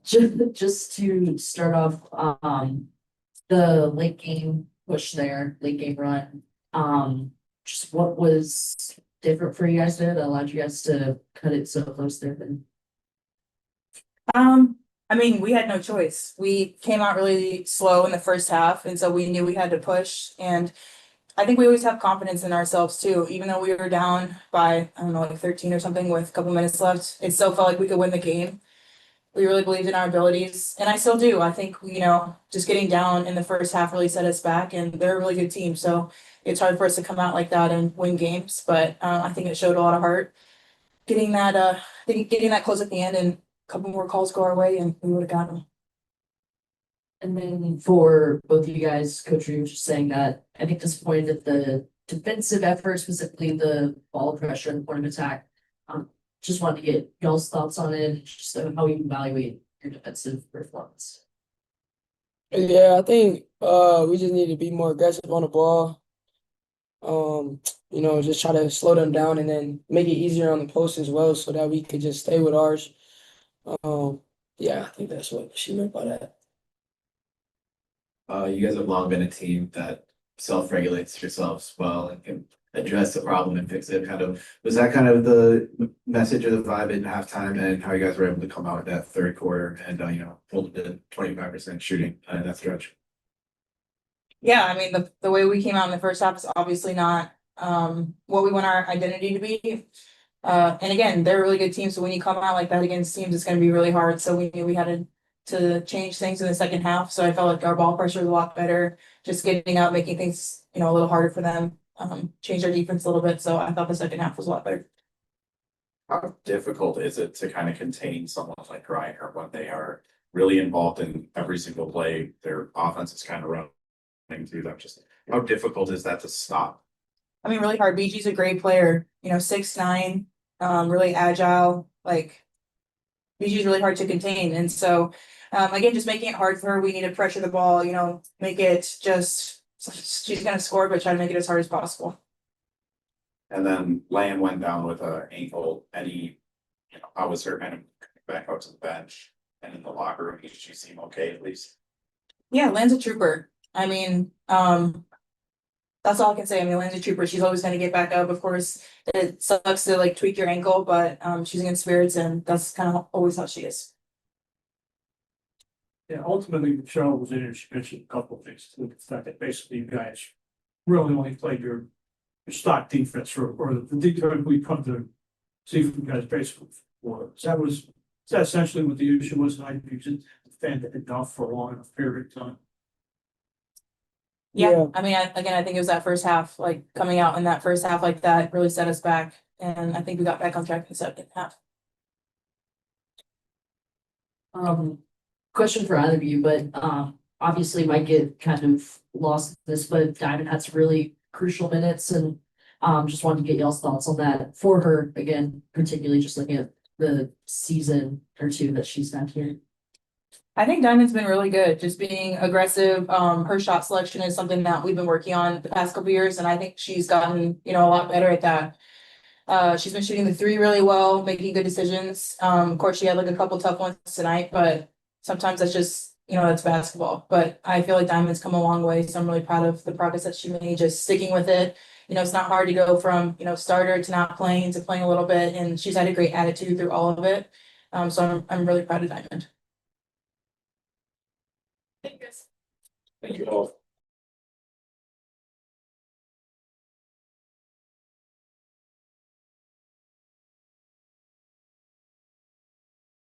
Just to start off, the late game push there, late game run, just what was different for you guys there that allowed you guys to cut it so close there? I mean, we had no choice. We came out really slow in the first half, and so we knew we had to push. And I think we always have confidence in ourselves too, even though we were down by, I don't know, like 13 or something with a couple minutes left. It still felt like we could win the game. We really believed in our abilities, and I still do. I think, just getting down in the first half really set us back, and they're a really good team. So it's hard for us to come out like that and win games, but I think it showed a lot of heart. Getting that close at the end and a couple more calls go our way, and we would have gotten them. And then for both of you guys, Coach Reed was just saying that I think disappointed at the defensive effort, specifically the ball pressure and point of attack. Just wanted to get y'all's thoughts on it, and just how you evaluate your defensive performance. Yeah, I think we just need to be more aggressive on the ball. Just try to slow them down and then make it easier on the post as well so that we could just stay with ours. Yeah, I think that's what she meant by that. You guys have long been a team that self-regulates yourselves well and can address the problem and fix it. Was that kind of the message or the vibe in halftime, and how you guys were able to come out in that third quarter and hold it to 25% shooting in that stretch? Yeah, I mean, the way we came out in the first half is obviously not what we want our identity to be. And again, they're a really good team, so when you come out like that against teams, it's going to be really hard. So we knew we had to change things in the second half. So I felt like our ball pressure was a lot better, just getting out, making things a little harder for them. Change our defense a little bit. So I thought the second half was a lot better. How difficult is it to kind of contain someone like Reiner when they are really involved in every single play? Their offense is kind of running through them. Just how difficult is that to stop? I mean, really hard. BG's a great player, 6'9", really agile. Like, BG's really hard to contain. And so, again, just making it hard for her. We need to pressure the ball, make it just, she's going to score, but try to make it as hard as possible. And then Lan went down with an ankle. How was her kind of back out to the bench and in the locker room? Did she seem okay at least? Yeah, Lan's a trooper. I mean, that's all I can say. I mean, Lan's a trooper. She's always going to get back up. Of course, it sucks to tweak your ankle, but she's in good spirits, and that's kind of always how she is. Yeah, ultimately, Michelle was in here. She mentioned a couple of things. The fact that basically you guys really only played your stock defense or the defense we come to see from you guys basically for. Is that essentially what the issue was tonight? You didn't defend it enough for a long enough period of time. Yeah. I mean, I think it was that first half, like coming out in that first half like that really set us back. And I think we got back on track in the second half. Question for either of you, but obviously might get kind of lost in this, but Diamond had some really crucial minutes, and just wanted to get y'all's thoughts on that for her again, particularly just looking at the season or two that she's had here. I think Diamond's been really good, just being aggressive. Her shot selection is something that we've been working on the past couple years, and I think she's gotten, a lot better at that. She's been shooting the three really well, making good decisions. Of course, she had like a couple tough ones tonight, but sometimes that's just, that's basketball. But I feel like Diamond's come a long way, so I'm really proud of the progress that she made, just sticking with it. It's not hard to go from, starter to not playing to playing a little bit, and she's had a great attitude through all of it. So I'm really proud of Diamond. Thank you all.